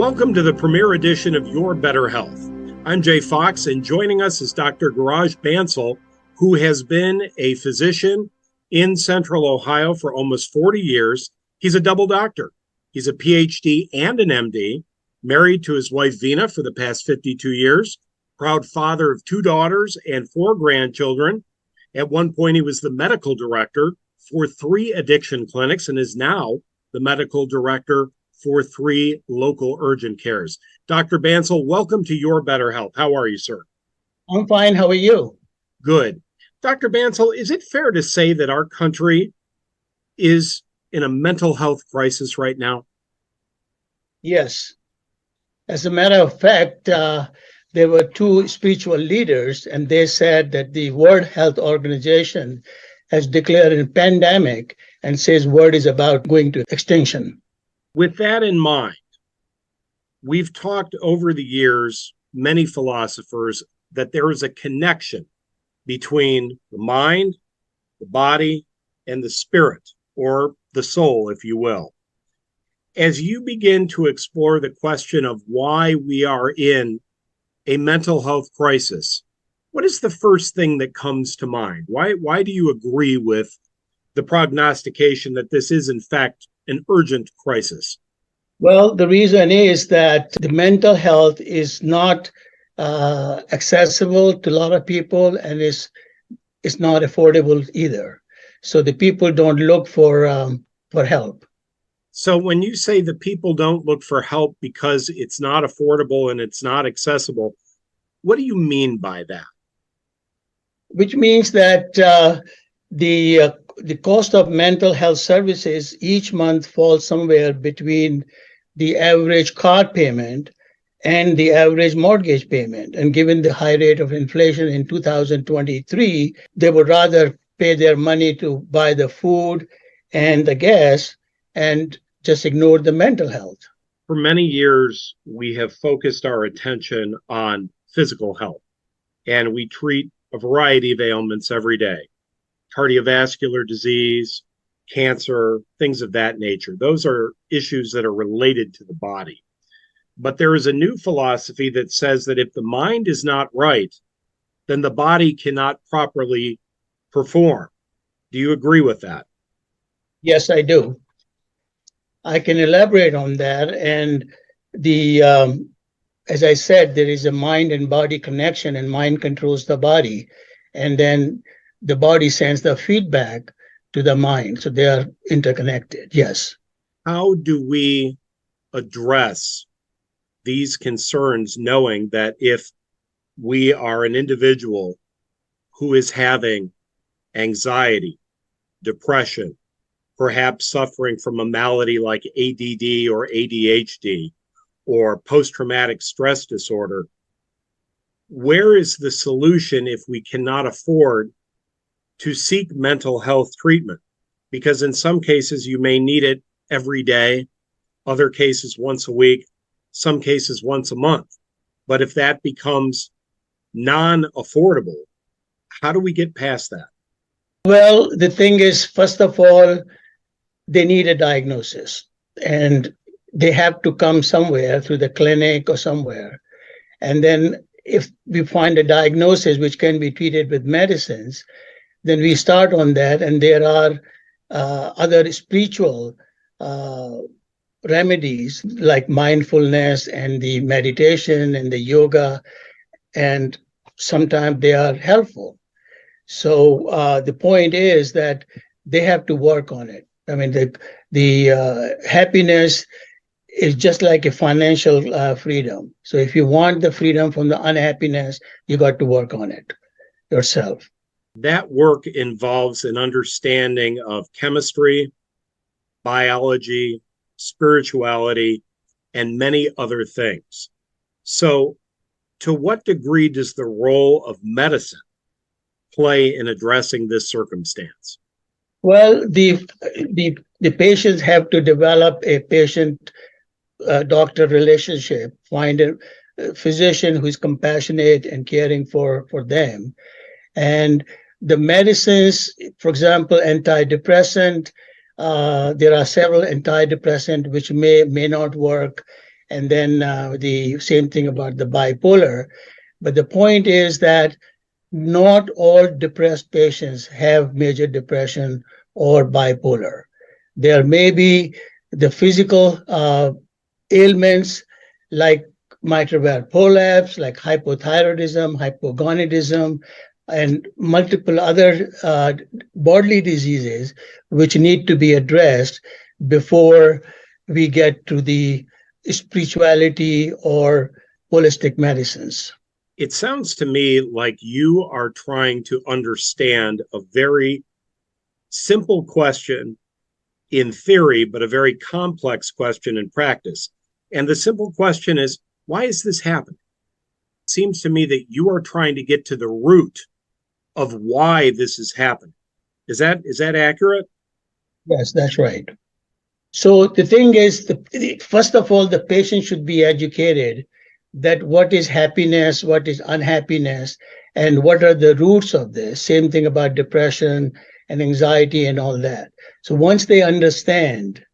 Welcome to the premiere edition of Your Better Health. I'm Jay Fox, and joining us is Dr. Girraj Bansal, who has been a physician in Central Ohio for almost 40 years. He's a double doctor. He's a PhD and an MD, married to his wife Veena for the past 52 years, proud father of 2 daughters and 4 grandchildren. At one point, he was the medical director for 3 addiction clinics and is now the medical director for 3 local urgent cares. Dr. Bansal, welcome to Your Better Health. How are you, sir? I'm fine. How are you? Good. Dr. Bansal, is it fair to say that our country is in a mental health crisis right now? Yes. As a matter of fact, there were 2 spiritual leaders, and they said that the World Health Organization has declared a pandemic and says world is about going to extinction. With that in mind, we've talked over the years, many philosophers, that there is a connection between the mind, the body, and the spirit, or the soul, if you will. As you begin to explore the question of why we are in a mental health crisis, what is the first thing that comes to mind? Why do you agree with the prognostication that this is, in fact, an urgent crisis? Well, the reason is that the mental health is not accessible to a lot of people, and it's not affordable either. So the people don't look for help. So when you say the people don't look for help because it's not affordable and it's not accessible, what do you mean by that? Which means that the cost of mental health services each month falls somewhere between the average car payment and the average mortgage payment. And given the high rate of inflation in 2023, they would rather pay their money to buy the food and the gas and just ignore the mental health. For many years, we have focused our attention on physical health, and we treat a variety of ailments every day: cardiovascular disease, cancer, things of that nature. Those are issues that are related to the body. But there is a new philosophy that says that if the mind is not right, then the body cannot properly perform. Do you agree with that? Yes, I do. I can elaborate on that. And as I said, there is a mind and body connection, and mind controls the body. And then the body sends the feedback to the mind. So they are interconnected. Yes. How do we address these concerns, knowing that if we are an individual who is having anxiety, depression, perhaps suffering from a malady like ADD or ADHD or post-traumatic stress disorder, where is the solution if we cannot afford to seek mental health treatment? Because in some cases you may need it every day, other cases once a week, some cases once a month. But if that becomes non-affordable, how do we get past that? Well, the thing is, first of all, they need a diagnosis, and they have to come somewhere through the clinic or somewhere. And then if we find a diagnosis which can be treated with medicines, then we start on that. And there are other spiritual remedies like mindfulness and the meditation and the yoga, and sometimes they are helpful. So the point is that they have to work on it. I mean, the happiness is just like a financial freedom. So if you want the freedom from the unhappiness, you got to work on it yourself. That work involves an understanding of chemistry, biology, spirituality, and many other things. So to what degree does the role of medicine play in addressing this circumstance? Well, the patients have to develop a patient-doctor relationship, find a physician who is compassionate and caring for them. And the medicines, for example, antidepressant, there are several antidepressants which may not work. and then the same thing about the bipolar. But the point is that not all depressed patients have major depression or bipolar. There may be the physical ailments like mitral valve prolapse, like hypothyroidism, hypogonadism, and multiple other bodily diseases which need to be addressed before we get to the spirituality or holistic medicines. It sounds to me like you are trying to understand a very simple question in theory, but a very complex question in practice. And the simple question is, why is this happening? It seems to me that you are trying to get to the root of why this is happening. Is that accurate? Yes, that's right. So the thing is, first of all, the patient should be educated that what is happiness, what is unhappiness, and what are the roots of this. Same thing about depression and anxiety and all that. So once they understand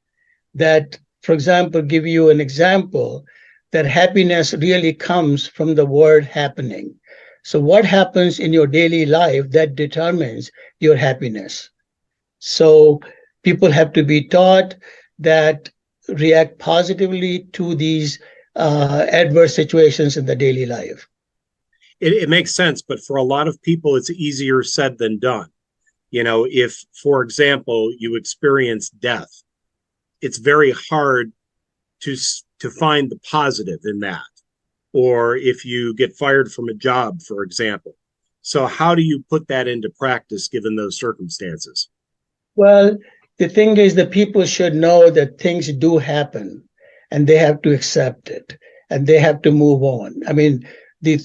that, for example, give you an example, that happiness really comes from the word happening. So what happens in your daily life that determines your happiness. So people have to be taught that react positively to these adverse situations in the daily life. It makes sense, but for a lot of people, it's easier said than done. If, for example, you experience death, it's very hard to find the positive in that. Or if you get fired from a job, for example. So how do you put that into practice given those circumstances? Well, the thing is that people should know that things do happen and they have to accept it and they have to move on. I mean, the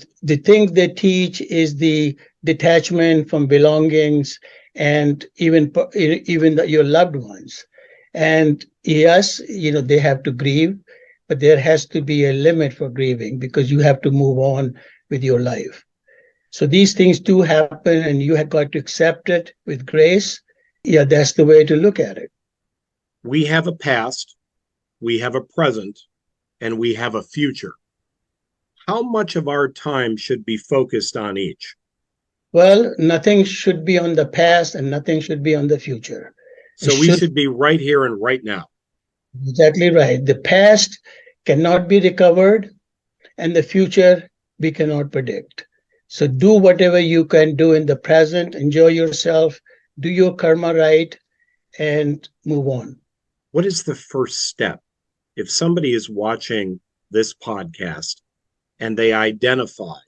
thing they teach is the detachment from belongings and even your loved ones. And yes, they have to grieve, but there has to be a limit for grieving because you have to move on with your life. So these things do happen and you have got to accept it with grace. Yeah, that's the way to look at it. We have a past, we have a present, and we have a future. How much of our time should be focused on each? Well, nothing should be on the past and nothing should be on the future. It So we should should be right here and right now. exactly right. The past cannot be recovered and the future we cannot predict. So do whatever you can do in the present, enjoy yourself, do your karma right, and move on. What is the first step? If somebody is watching this podcast and they identify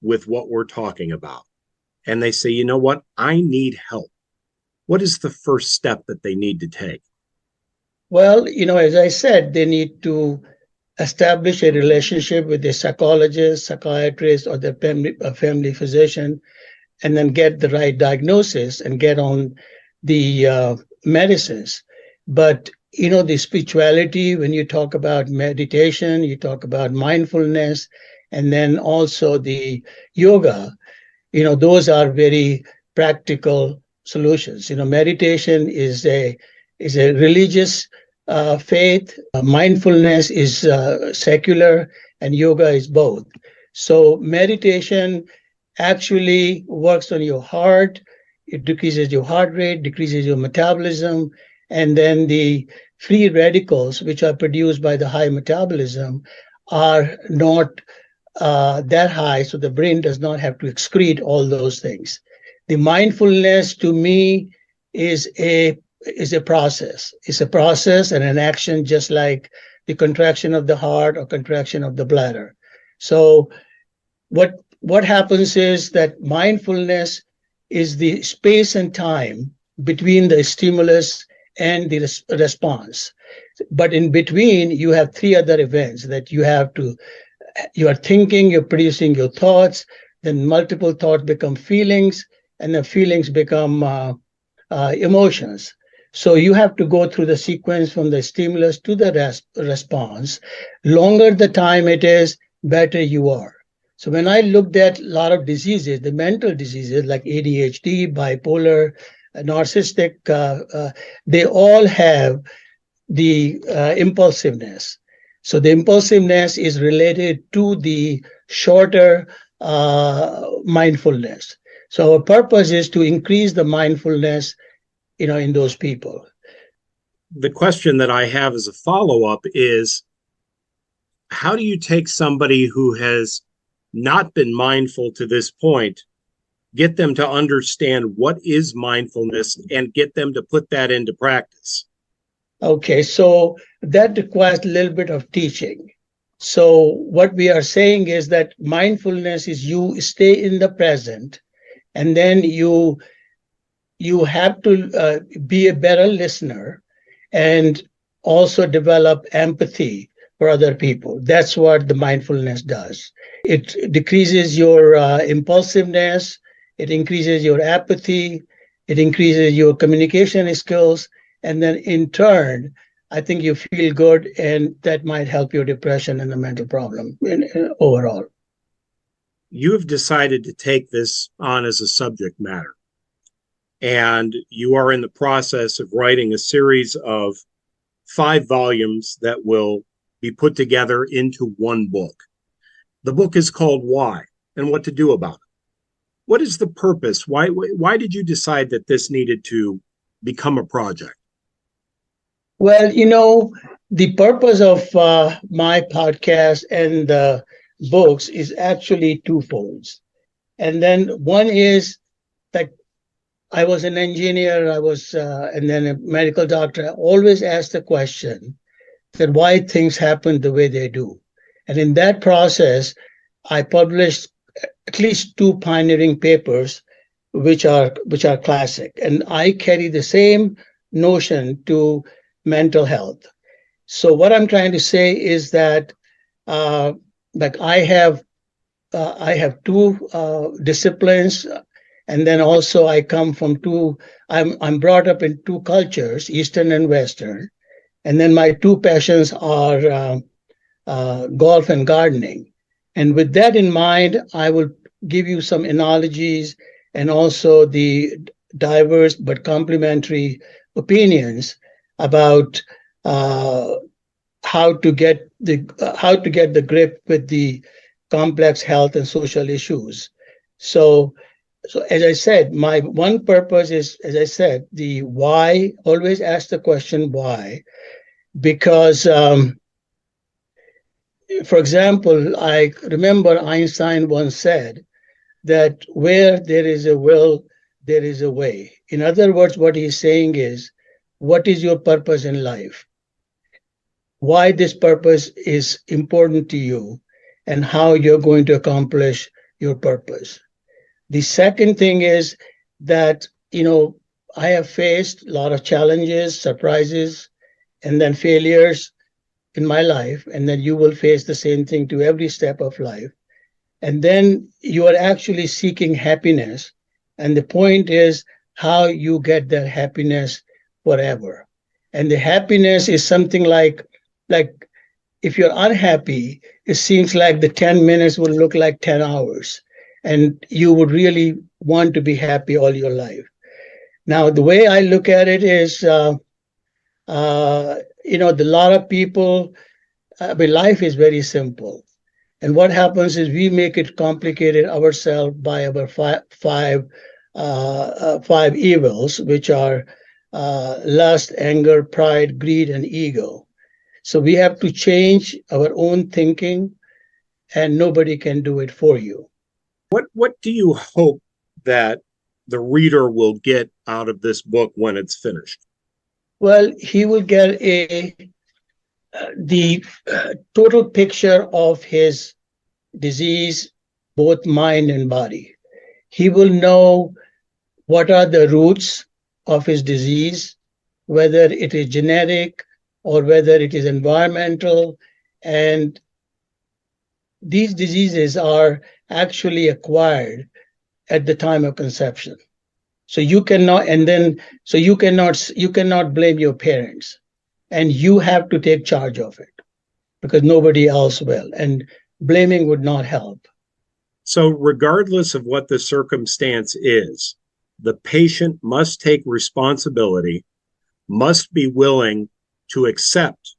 with what we're talking about and they say, you know what, I need help. What is the first step that they need to take? Well, as I said, they need to establish a relationship with a psychologist, psychiatrist, or their family physician, and then get the right diagnosis and get on the medicines. But the spirituality, when you talk about meditation, you talk about mindfulness, and then also the yoga, those are very practical solutions. Meditation is a religious faith. Mindfulness is secular, and yoga is both. So meditation actually works on your heart. It decreases your heart rate, decreases your metabolism, and then the free radicals, which are produced by the high metabolism, are not that high, so the brain does not have to excrete all those things. The mindfulness, to me, is a process. It's a process and an action, just like the contraction of the heart or contraction of the bladder. So what happens is that mindfulness is the space and time between the stimulus and the response. But in between, you have three other events that you are thinking, you're producing your thoughts, then multiple thoughts become feelings, and the feelings become emotions. So you have to go through the sequence from the stimulus to the response. Longer the time it is, better you are. So when I looked at a lot of diseases, the mental diseases like ADHD, bipolar, narcissistic, they all have the impulsiveness. So the impulsiveness is related to the shorter mindfulness. So our purpose is to increase the mindfulness, in those people. The question that I have as a follow-up is, how do you take somebody who has not been mindful to this point, get them to understand what is mindfulness and get them to put that into practice? Okay, so that requires a little bit of teaching. So what we are saying is that mindfulness is you stay in the present, and then you have to be a better listener and also develop empathy for other people. That's what the mindfulness does. It decreases your impulsiveness, it increases your apathy, it increases your communication skills, and then in turn, I think you feel good, and that might help your depression and the mental problem overall. You have decided to take this on as a subject matter, and you are in the process of writing a series of 5 volumes that will be put together into one book. The book is called Why and What to Do About It. What is the purpose? Why did you decide that this needed to become a project? Well, the purpose of my podcast and the books is actually twofold. And then one is that I was an engineer, and then a medical doctor. I always asked the question that why things happen the way they do. And in that process, I published at least 2 pioneering papers, which are classic. And I carry the same notion to mental health. So what I'm trying to say is that uh, like I have 2 disciplines, and then also I come from two. I'm brought up in 2 cultures, Eastern and Western, and then my 2 passions are golf and gardening. And with that in mind, I will give you some analogies and also the diverse but complementary opinions about uh, how to get the grip with the complex health and social issues. So, so as I said, my one purpose is, as I said, the why. Always ask the question why, because, for example, I remember Einstein once said that where there is a will, there is a way. In other words, what he's saying is, what is your purpose in life? Why this purpose is important to you, and how you're going to accomplish your purpose. The second thing is that, I have faced a lot of challenges, surprises, and then failures in my life. And then you will face the same thing to every step of life. And then you are actually seeking happiness. And the point is how you get that happiness forever. And the happiness is something like if you're unhappy, it seems like the 10 minutes will look like 10 hours. And you would really want to be happy all your life. Now, the way I look at it is, a lot of people, life is very simple. And what happens is we make it complicated ourselves by our five evils, which are lust, anger, pride, greed, and ego. So we have to change our own thinking, and nobody can do it for you. What do you hope that the reader will get out of this book when it's finished? Well, he will get the total picture of his disease, both mind and body. He will know what are the roots of his disease, whether it is genetic or whether it is environmental. And these diseases are actually acquired at the time of conception. So you cannot blame your parents, and you have to take charge of it because nobody else will. And blaming would not help. So, regardless of what the circumstance is, the patient must take responsibility, must be willing to accept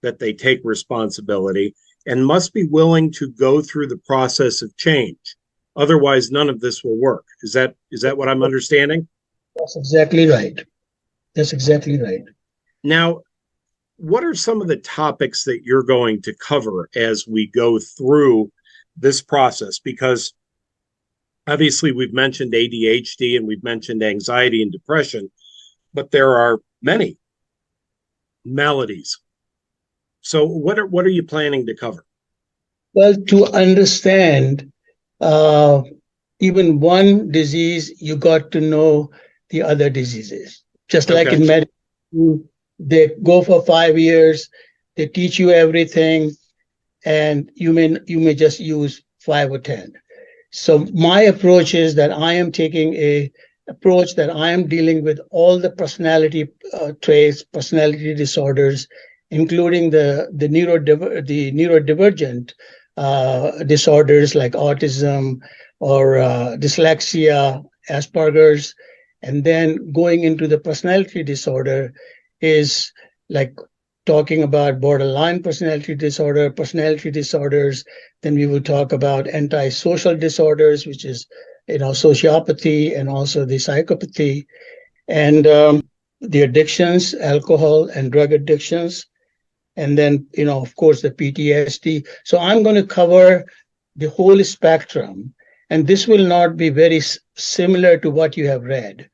that they take responsibility and must be willing to go through the process of change. Otherwise, none of this will work. Is that what I'm understanding? That's exactly right. That's exactly right. Now, what are some of the topics that you're going to cover as we go through this process? Because obviously we've mentioned ADHD and we've mentioned anxiety and depression, but there are many maladies. So what are you planning to cover? Well, to understand uh, even one disease, you got to know the other diseases. Just like Okay. in medicine, they go for 5 years, they teach you everything, and you may just use 5 or 10. So my approach is that I am taking a approach that I am dealing with all the personality traits, personality disorders, including the neurodivergent disorders like autism or dyslexia, Asperger's, and then going into the personality disorder is like talking about borderline personality disorders. Then we will talk about antisocial disorders, which is, sociopathy and also the psychopathy, and the addictions, alcohol and drug addictions, and then, of course, the PTSD. So I'm going to cover the whole spectrum, and this will not be very similar to what you have read.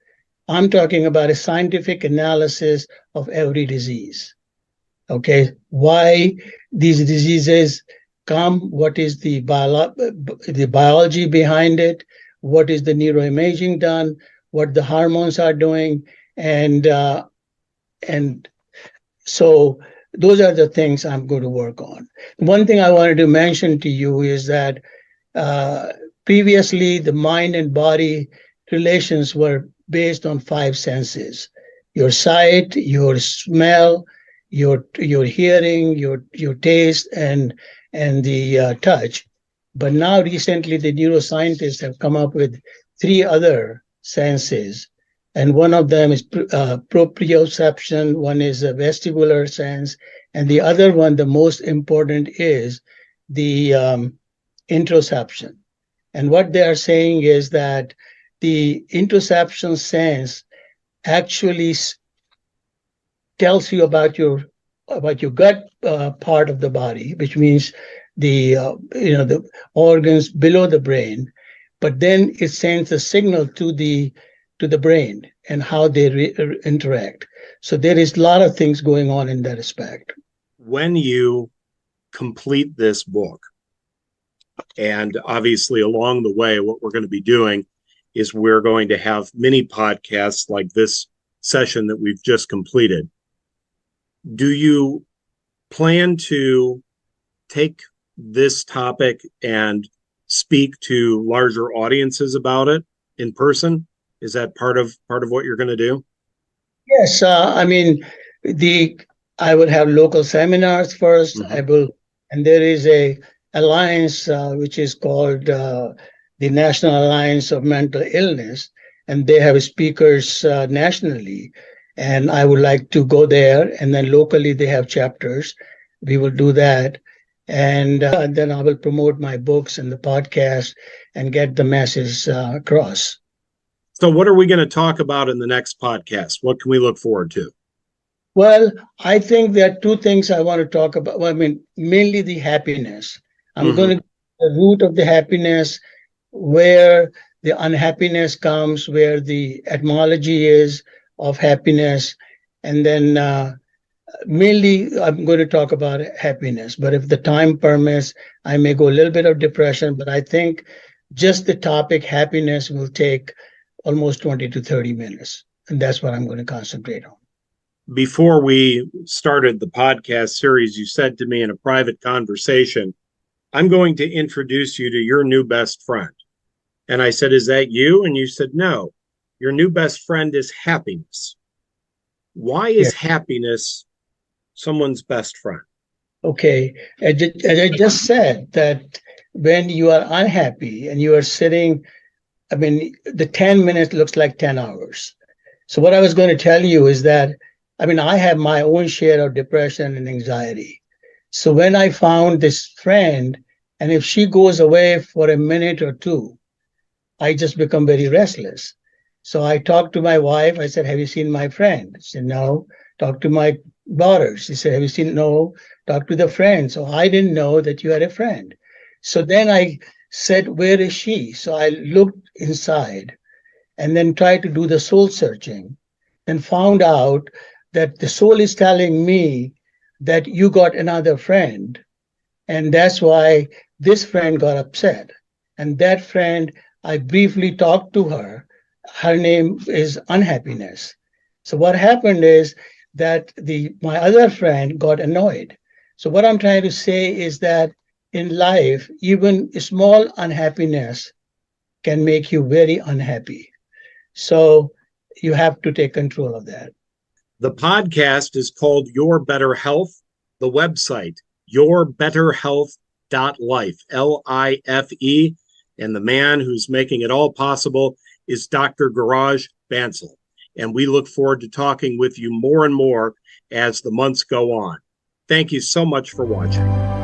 I'm talking about a scientific analysis of every disease. Okay, why these diseases come, what is the biology behind it, what is the neuroimaging done, what the hormones are doing, and so those are the things I'm going to work on. One thing I wanted to mention to you is that uh, previously the mind and body relations were based on five senses: your sight, your smell, your hearing, your taste, and the touch. But now recently the neuroscientists have come up with three other senses, and one of them is proprioception, one is a vestibular sense, and the other one, the most important, is the interoception. And what they are saying is that the interoception sense actually tells you about your gut part of the body, which means the organs below the brain. But then it sends a signal to the brain and how they interact. So there is a lot of things going on in that aspect. When you complete this book, and obviously along the way, what we're going to be doing is we're going to have mini podcasts like this session that we've just completed. Do you plan to take this topic and speak to larger audiences about it in person? Is that part of what you're going to do? Yes, I mean, the I will have local seminars first. Mm-hmm. And there is a alliance which is called the National Alliance of Mental Illness, and they have speakers nationally. And I would like to go there, and then locally they have chapters. We will do that, and then I will promote my books and the podcast and get the message across. So, what are we going to talk about in the next podcast? What can we look forward to? Well, I think there are two things I want to talk about. Well, I mean, mainly the happiness. I'm Mm-hmm. going to the root of the happiness, where the unhappiness comes, where the etymology is of happiness, and then mainly I'm going to talk about happiness. But if the time permits, I may go a little bit of depression. But I think just the topic happiness will take almost 20 to 30 minutes, and that's what I'm going to concentrate on. Before we started the podcast series, you said to me in a private conversation, I'm going to introduce you to your new best friend. And I said, is that you? And you said, no, your new best friend is happiness. Why Yeah. is happiness someone's best friend? Okay, as I just said, that when you are unhappy and you are sitting, I mean, the 10 minutes looks like 10 hours. So what I was going to tell you is that I mean, I have my own share of depression and anxiety. So when I found this friend, and if she goes away for a minute or two, I just become very restless. So I talked to my wife. I said, "Have you seen my friend?" She said, "No." Talked to my daughter. She said, "Have you seen?" "No." Talked to the friend. So I didn't know that you had a friend. So then I said, "Where is she?" So I looked inside and then tried to do the soul searching and found out that the soul is telling me that you got another friend. And that's why this friend got upset. And that friend, I briefly talked to her. Her name is Unhappiness. So what happened is that the my other friend got annoyed. So what I'm trying to say is that in life, even small unhappiness can make you very unhappy. So you have to take control of that. The podcast is called Your Better Health. The website, yourbetterhealth.life, Life. And the man who's making it all possible is Dr. Girraj Bansal. And we look forward to talking with you more and more as the months go on. Thank you so much for watching.